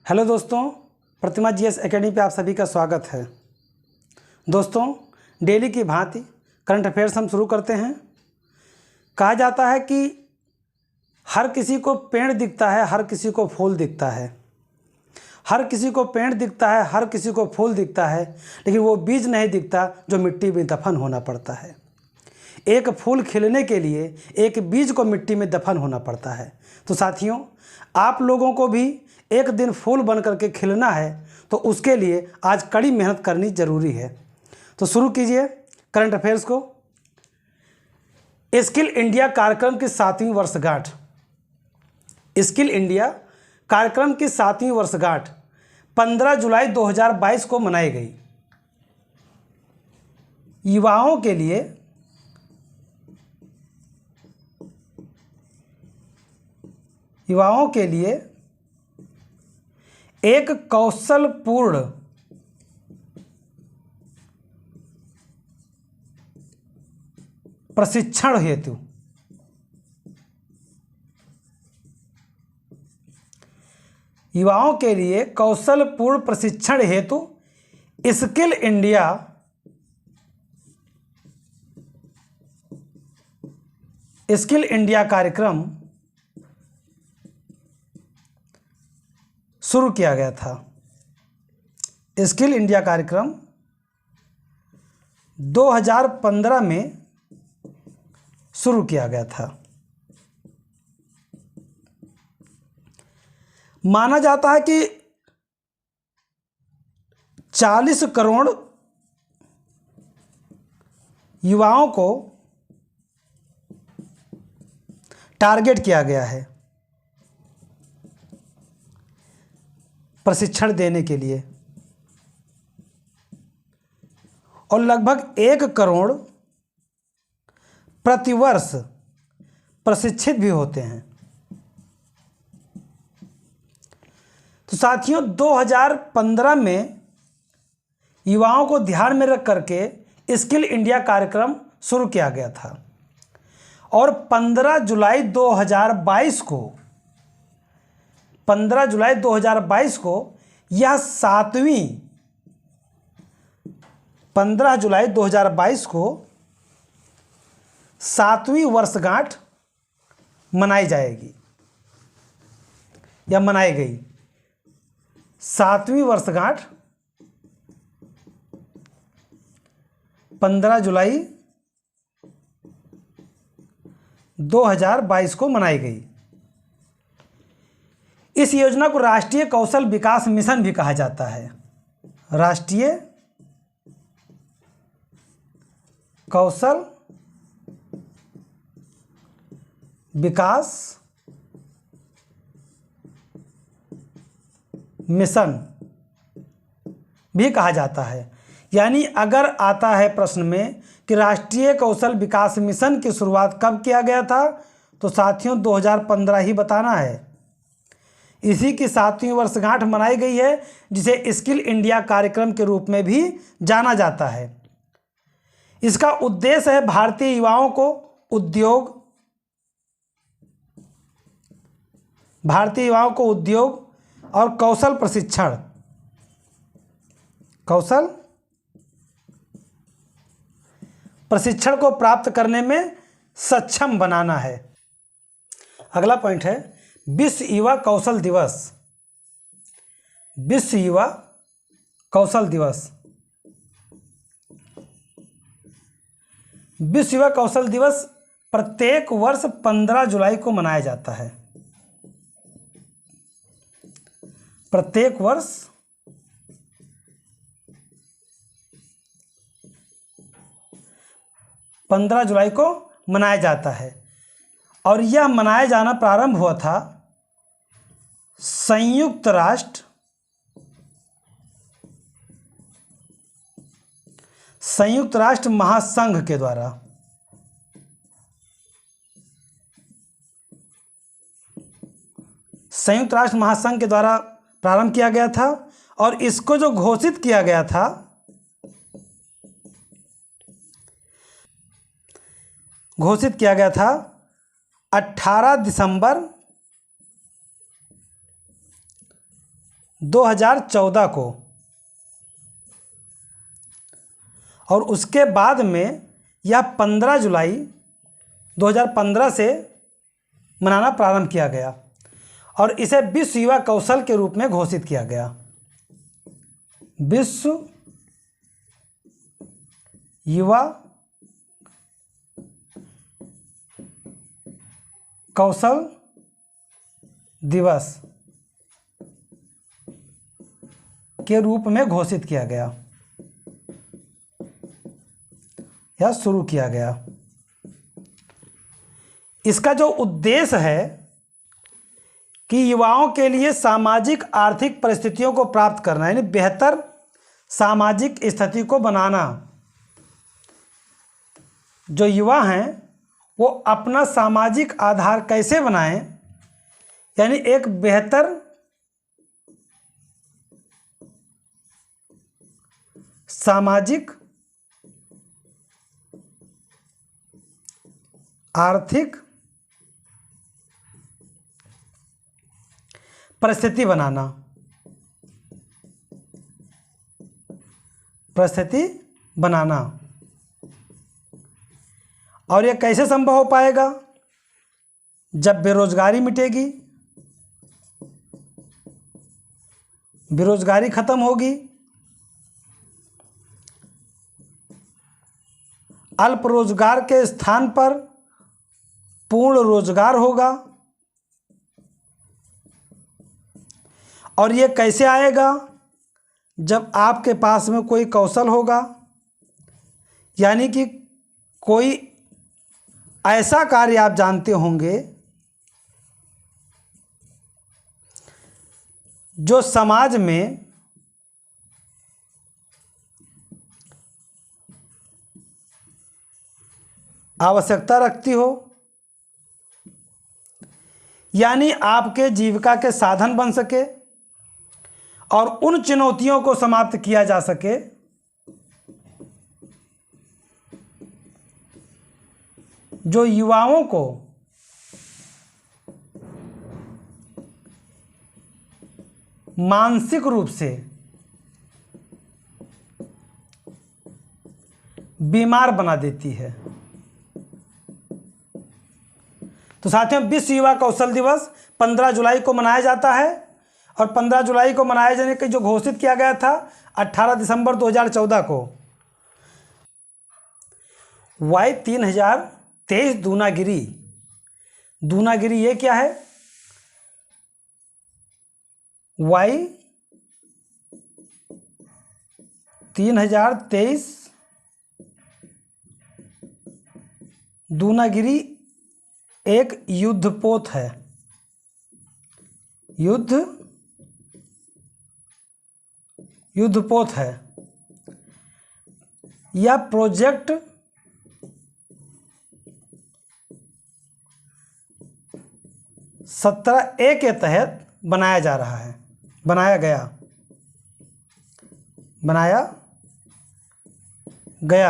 Hello दोस्तों, प्रतिमा GS academy पे आप सभी का स्वागत है। दोस्तों, डेली की भांति करंट अफेयर्स हम शुरू करते हैं। कहा जाता है कि हर किसी को पेड़ दिखता है, हर किसी को फूल दिखता है। हर किसी को पेड़ दिखता है, हर किसी को फूल दिखता है, लेकिन वो बीज नहीं दिखता जो मिट्टी में दफन होना पड़ता है। एक फूल खिलने के लिए एक बीज को मिट्टी में दफन होना पड़ता है। तो साथियों, आप लोगों को भी एक दिन फूल बन करके खिलना है, तो उसके लिए आज कड़ी मेहनत करनी जरूरी है। तो शुरू कीजिए करंट अफेयर्स को। स्किल इंडिया कार्यक्रम की 7वीं वर्षगांठ। स्किल इंडिया कार्यक्रम की 7वीं वर्षगांठ 15 जुलाई 2022 को मनाई गई। युवाओं के लिए एक कौशलपूर्ण प्रशिक्षण हेतु स्किल इंडिया कार्यक्रम शुरू किया गया था। स्किल इंडिया कार्यक्रम 2015 में शुरू किया गया था। माना जाता है कि 40 करोड़ युवाओं को टारगेट किया गया है प्रशिक्षण देने के लिए, और लगभग 1 करोड़ प्रतिवर्ष प्रशिक्षित भी होते हैं। तो साथियों, 2015 में युवाओं को ध्यान में रख करके स्किल इंडिया कार्यक्रम शुरू किया गया था, और 15 जुलाई 2022 को यह 7वीं वर्षगांठ मनाई जाएगी या मनाई गई। 7वीं वर्षगांठ 15 जुलाई 2022 को मनाई गई। इस योजना को राष्ट्रीय कौशल विकास मिशन भी कहा जाता है। राष्ट्रीय कौशल विकास मिशन भी कहा जाता है। यानी अगर आता है प्रश्न में कि राष्ट्रीय कौशल विकास मिशन की शुरुआत कब किया गया था, तो साथियों 2015 ही बताना है। इसी की 7वीं वर्षगांठ मनाई गई है, जिसे स्किल इंडिया कार्यक्रम के रूप में भी जाना जाता है। इसका उद्देश्य है भारतीय युवाओं को उद्योग और कौशल प्रशिक्षण को प्राप्त करने में सक्षम बनाना है। अगला पॉइंट है विश्व युवा कौशल दिवस। विश्व युवा कौशल दिवस प्रत्येक वर्ष 15 जुलाई को मनाया जाता है। प्रत्येक वर्ष 15 जुलाई को मनाया जाता है, और यह मनाया जाना प्रारंभ हुआ था संयुक्त राष्ट्र महासंघ के द्वारा। संयुक्त राष्ट्र महासंघ के द्वारा प्रारंभ किया गया था, और इसको जो घोषित किया गया था 18 दिसंबर 2014 को, और उसके बाद में यह 15 जुलाई 2015 से मनाना प्रारंभ किया गया और इसे विश्व युवा कौशल के रूप में घोषित किया गया। विश्व युवा कौशल दिवस के रूप में घोषित किया गया या शुरू किया गया। इसका जो उद्देश्य है कि युवाओं के लिए सामाजिक आर्थिक परिस्थितियों को प्राप्त करना, यानी बेहतर सामाजिक स्थिति को बनाना। जो युवा हैं वो अपना सामाजिक आधार कैसे बनाएं, यानी एक बेहतर सामाजिक आर्थिक परिस्थिति बनाना, और यह कैसे संभव हो पाएगा? जब बेरोजगारी मिटेगी, बेरोजगारी खत्म होगी, अल्प रोजगार के स्थान पर पूर्ण रोजगार होगा। और ये कैसे आएगा? जब आपके पास में कोई कौशल होगा, यानी कि कोई ऐसा कार्य आप जानते होंगे जो समाज में आवश्यकता रखती हो, यानी आपके जीविका के साधन बन सके और उन चुनौतियों को समाप्त किया जा सके जो युवाओं को मानसिक रूप से बीमार बना देती है। तो साथियों, विश्व युवा कौशल दिवस 15 जुलाई को मनाया जाता है और 15 जुलाई को मनाए जाने के जो घोषित किया गया था 18 दिसंबर 2014 को। Y3023 दूनागिरी। दूनागिरी ये क्या है? Y3023 दूनागिरी एक युद्धपोत है। युद्धपोत है। यह प्रोजेक्ट सत्रह ए के तहत बनाया गया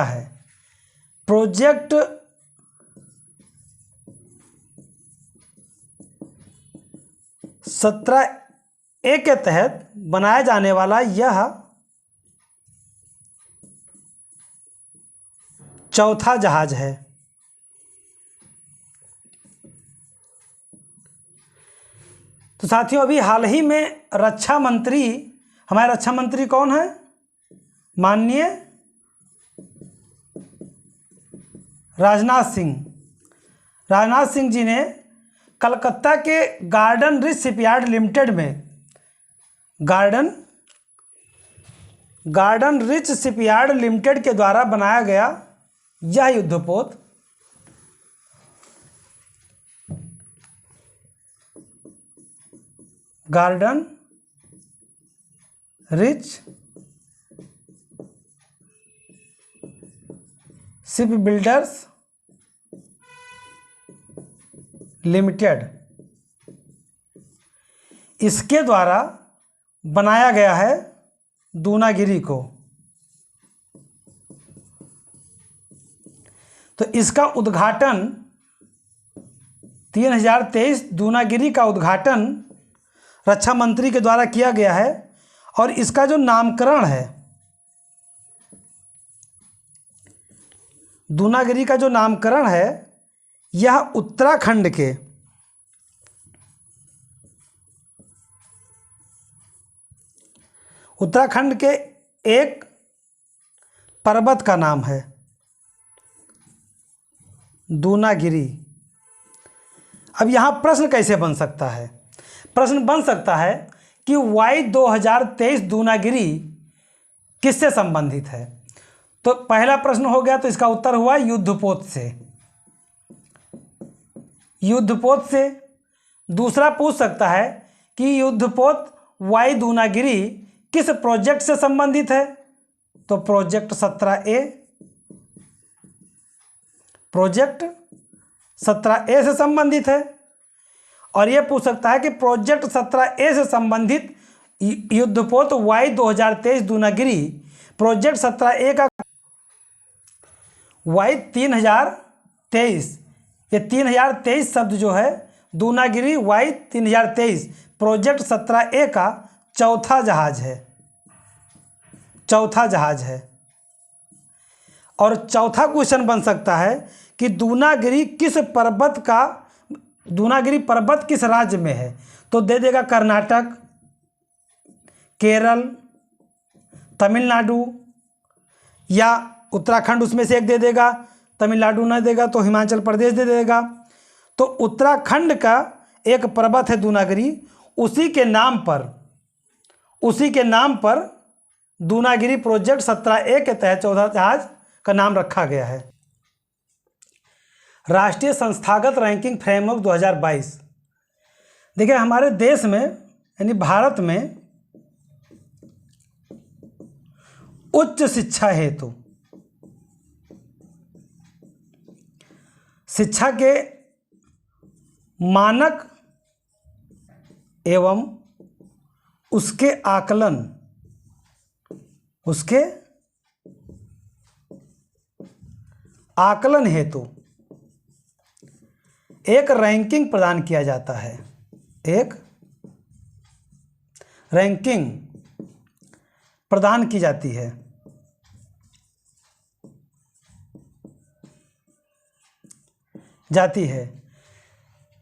है। प्रोजेक्ट सत्रह ए के तहत बनाया जाने वाला यह चौथा जहाज है। तो साथियों, अभी हाल ही में रक्षा मंत्री, हमारे रक्षा मंत्री कौन है? माननीय राजनाथ सिंह जी ने कलकत्ता के गार्डन रिच शिपयार्ड लिमिटेड में गार्डन रिच शिपयार्ड लिमिटेड के द्वारा बनाया गया यह युद्धपोत garden rich ship builders limited, इसके द्वारा बनाया गया है दूनागिरी को। तो इसका उद्घाटन 3023 दूनागिरी का उद्घाटन रक्षा मंत्री के द्वारा किया गया है और इसका जो नामकरण है, दूनागिरी का जो नामकरण है, यह उत्तराखंड के एक पर्वत का नाम है, दूनागिरी। अब यहाँ प्रश्न कैसे बन सकता है? प्रश्न बन सकता है कि वाई 2023 दूनागिरी किससे संबंधित है। तो पहला प्रश्न हो गया, तो इसका उत्तर हुआ युद्धपोत से। युद्धपोत से दूसरा पूछ सकता है कि युद्धपोत वाई दूनागिरी किस प्रोजेक्ट से संबंधित है। तो प्रोजेक्ट 17A, प्रोजेक्ट 17A से संबंधित है। और यह पूछ सकता है कि प्रोजेक्ट 17A से संबंधित युद्धपोत वाई 2023 दूनागिरी, प्रोजेक्ट 17A का वाई 3023, ये 3023 शब्द जो है दूनागिरी वाई 3023 प्रोजेक्ट 17A का चौथा जहाज है। और चौथा क्वेश्चन बन सकता है कि दूनागिरी पर्वत किस राज्य में है। तो दे देगा कर्नाटक, केरल, तमिलनाडु या उत्तराखंड, उसमें से एक दे देगा। तमिलनाडु न देगा तो हिमाचल प्रदेश दे देगा। तो उत्तराखंड का एक पर्वत है दूनागिरी, उसी के नाम पर दूनागिरी प्रोजेक्ट 17A के तहत चौथा जहाज का नाम रखा गया है। राष्ट्रीय संस्थागत रैंकिंग फ्रेमवर्क 2022। देखिए हमारे देश में यानी भारत में उच्च शिक्षा हेतु शिक्षा के मानक एवं उसके आकलन हेतु एक रैंकिंग प्रदान किया जाता है। एक रैंकिंग प्रदान की जाती है।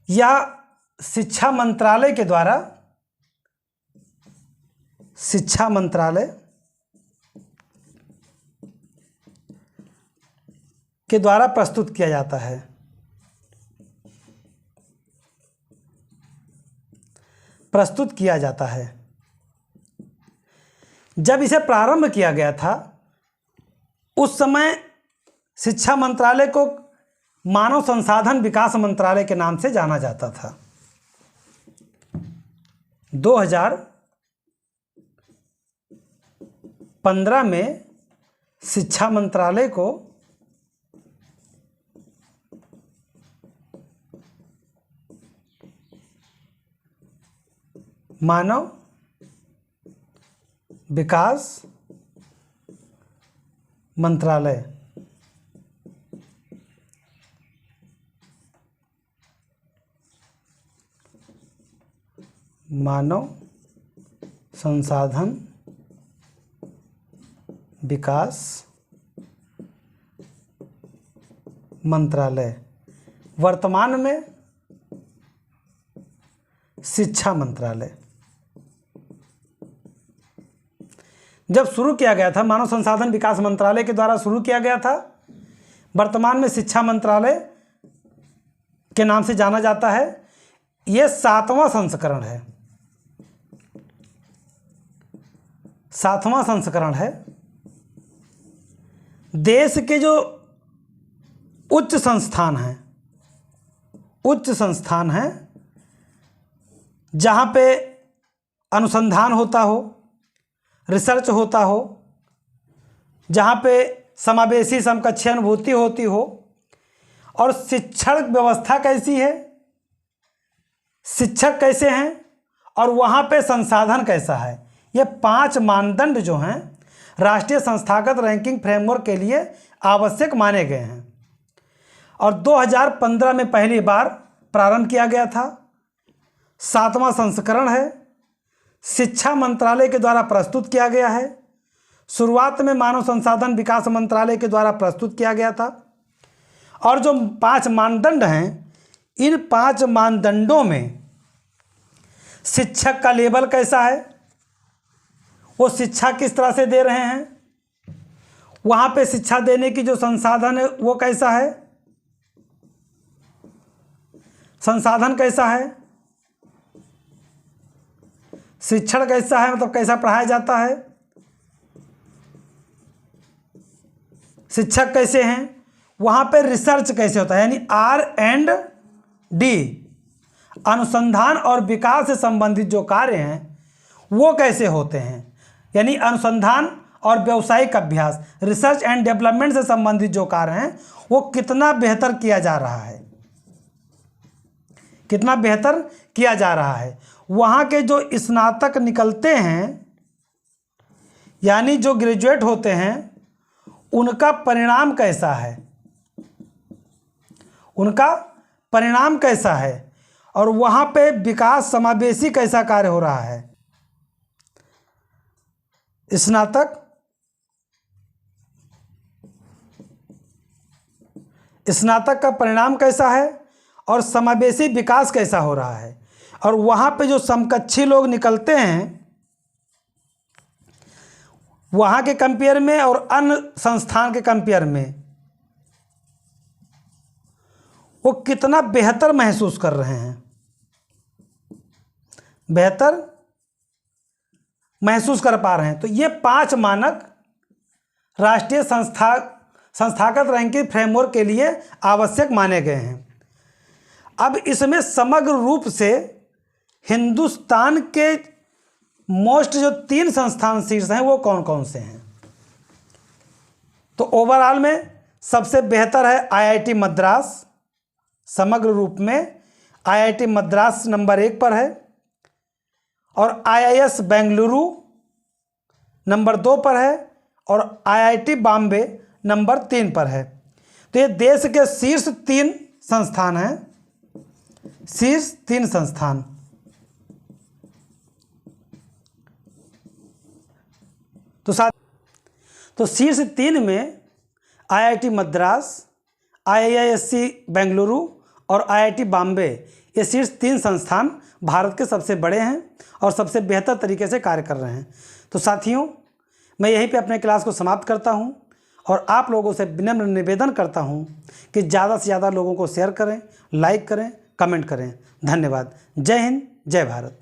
या शिक्षा मंत्रालय के द्वारा प्रस्तुत किया जाता है। जब इसे प्रारंभ किया गया था उस समय शिक्षा मंत्रालय को मानव संसाधन विकास मंत्रालय के नाम से जाना जाता था। 2015 में शिक्षा मंत्रालय को मानव विकास मंत्रालय मानव संसाधन विकास मंत्रालय, वर्तमान में शिक्षा मंत्रालय। जब शुरू किया गया था, मानव संसाधन विकास मंत्रालय के द्वारा शुरू किया गया था, वर्तमान में शिक्षा मंत्रालय के नाम से जाना जाता है। यह 7वां संस्करण है। देश के जो उच्च संस्थान हैं जहाँ पे अनुसंधान होता हो, रिसर्च होता हो, जहाँ पे समावेशी समकक्षीय अनुभूति होती हो, और शिक्षण व्यवस्था कैसी है, शिक्षक कैसे हैं और वहाँ पे संसाधन कैसा है, ये 5 मानदंड जो हैं राष्ट्रीय संस्थागत रैंकिंग फ्रेमवर्क के लिए आवश्यक माने गए हैं। और 2015 में पहली बार प्रारंभ किया गया था। 7वां संस्करण है शिक्षा मंत्रालय के द्वारा प्रस्तुत किया गया है। शुरुआत में मानव संसाधन विकास मंत्रालय के द्वारा प्रस्तुत किया गया था। और जो 5 मानदंड हैं, इन 5 मानदंडों में शिक्षक का लेवल कैसा है, वो शिक्षा किस तरह से दे रहे हैं, वहाँ पे शिक्षा देने की जो संसाधन है वो कैसा है, संसाधन कैसा है, शिक्षण कैसा है, मतलब कैसा पढ़ाया जाता है, शिक्षक कैसे हैं, वहाँ पे रिसर्च कैसे होता है, यानी R&D, अनुसंधान और विकास से संबंधित जो कार्य हैं वो कैसे होते हैं, यानी अनुसंधान और व्यावसायिक अभ्यास, रिसर्च एंड डेवलपमेंट से संबंधित जो कार्य हैं वो कितना बेहतर किया जा रहा है, कितना बेहतर किया जा रहा है। वहाँ के जो स्नातक निकलते हैं, यानी जो ग्रेजुएट होते हैं, उनका परिणाम कैसा है, उनका परिणाम कैसा है, और वहाँ पे विकास समावेशी कैसा कार्य हो रहा है। स्नातक का परिणाम कैसा है और समावेशी विकास कैसा हो रहा है। और वहाँ पे जो समकक्षी लोग निकलते हैं, वहाँ के कंपेयर में और अन्य संस्थान के कंपेयर में वो कितना बेहतर महसूस कर रहे हैं, बेहतर महसूस कर पा रहे हैं। तो ये 5 मानक राष्ट्रीय संस्थागत रैंकिंग फ्रेमवर्क के लिए आवश्यक माने गए हैं। अब इसमें समग्र रूप से हिंदुस्तान के मोस्ट जो 3 संस्थान शीर्ष हैं वो कौन कौन से हैं। तो ओवरऑल में सबसे बेहतर है IIT मद्रास, समग्र रूप में IIT मद्रास नंबर 1 पर है, और IIS बेंगलुरु नंबर 2 पर है, और IIT बॉम्बे नंबर 3 पर है। तो ये देश के शीर्ष 3 संस्थान हैं, शीर्ष 3 संस्थान। तो शीर्ष 3 में IIT मद्रास, IISc बेंगलुरु और IIT बॉम्बे, ये शीर्ष 3 संस्थान भारत के सबसे बड़े हैं और सबसे बेहतर तरीके से कार्य कर रहे हैं। तो साथियों, मैं यहीं पे अपने क्लास को समाप्त करता हूं और आप लोगों से विनम्र निवेदन करता हूं कि ज़्यादा से ज़्यादा लोगों को शेयर करें, लाइक करें, कमेंट करें। धन्यवाद। जय हिंद, जय भारत।